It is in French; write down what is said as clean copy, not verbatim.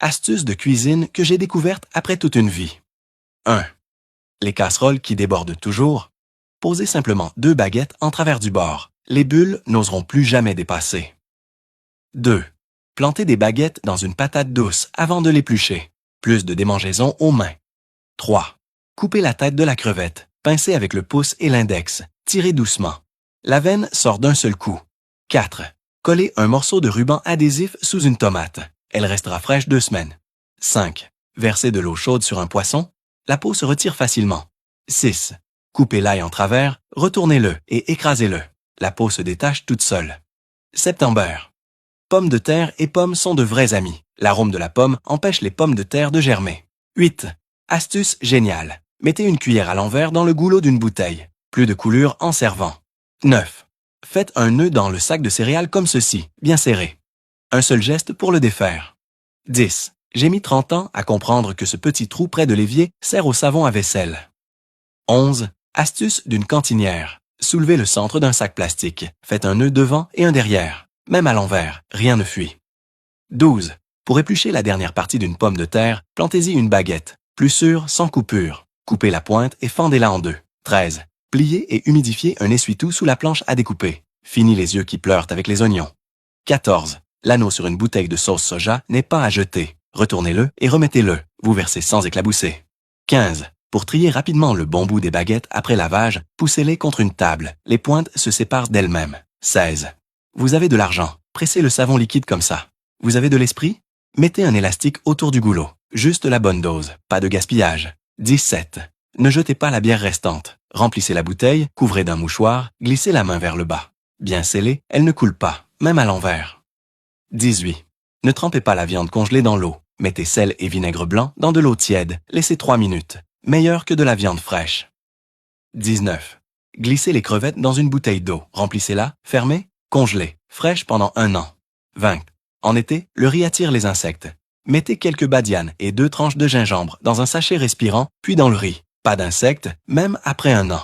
Astuces de cuisine que j'ai découvertes après toute une vie. 1. Les casseroles qui débordent toujours. Posez simplement 2 baguettes en travers du bord. Les bulles n'oseront plus jamais dépasser. 2. Plantez des baguettes dans une patate douce avant de l'éplucher. Plus de démangeaisons aux mains. 3. Coupez la tête de la crevette. Pincez avec le pouce et l'index. Tirez doucement. La veine sort d'un seul coup. 4. Collez un morceau de ruban adhésif sous une tomate. Elle restera fraîche 2 semaines. 5. Versez de l'eau chaude sur un poisson. La peau se retire facilement. 6. Coupez l'ail en travers, retournez-le et écrasez-le. La peau se détache toute seule. September. Pommes de terre et pommes sont de vrais amis. L'arôme de la pomme empêche les pommes de terre de germer. 8. Astuce géniale. Mettez une cuillère à l'envers dans le goulot d'une bouteille. Plus de coulure en servant. 9. Faites un nœud dans le sac de céréales comme ceci, bien serré. Un seul geste pour le défaire. 10. J'ai mis 30 ans à comprendre que ce petit trou près de l'évier sert au savon à vaisselle. 11. Astuce d'une cantinière. Soulevez le centre d'un sac plastique. Faites un nœud devant et un derrière. Même à l'envers, rien ne fuit. 12. Pour éplucher la dernière partie d'une pomme de terre, plantez-y une baguette. Plus sûre, sans coupure. Coupez la pointe et fendez-la en 2. 13. Pliez et humidifiez un essuie-tout sous la planche à découper. Fini les yeux qui pleurent avec les oignons. 14. L'anneau sur une bouteille de sauce soja n'est pas à jeter. Retournez-le et remettez-le. Vous versez sans éclabousser. 15. Pour trier rapidement le bon bout des baguettes après lavage, poussez-les contre une table. Les pointes se séparent d'elles-mêmes. 16. Vous avez de l'argent. Pressez le savon liquide comme ça. Vous avez de l'esprit? Mettez un élastique autour du goulot. Juste la bonne dose. Pas de gaspillage. 17. Ne jetez pas la bière restante. Remplissez la bouteille, couvrez d'un mouchoir, glissez la main vers le bas. Bien scellée, elle ne coule pas, même à l'envers. 18. Ne trempez pas la viande congelée dans l'eau. Mettez sel et vinaigre blanc dans de l'eau tiède. Laissez 3 minutes. Meilleur que de la viande fraîche. 19. Glissez les crevettes dans une bouteille d'eau. Remplissez-la, fermez, congelez, fraîche pendant 1 an. 20. En été, le riz attire les insectes. Mettez quelques badianes et 2 tranches de gingembre dans un sachet respirant, puis dans le riz. Pas d'insectes, même après 1 an.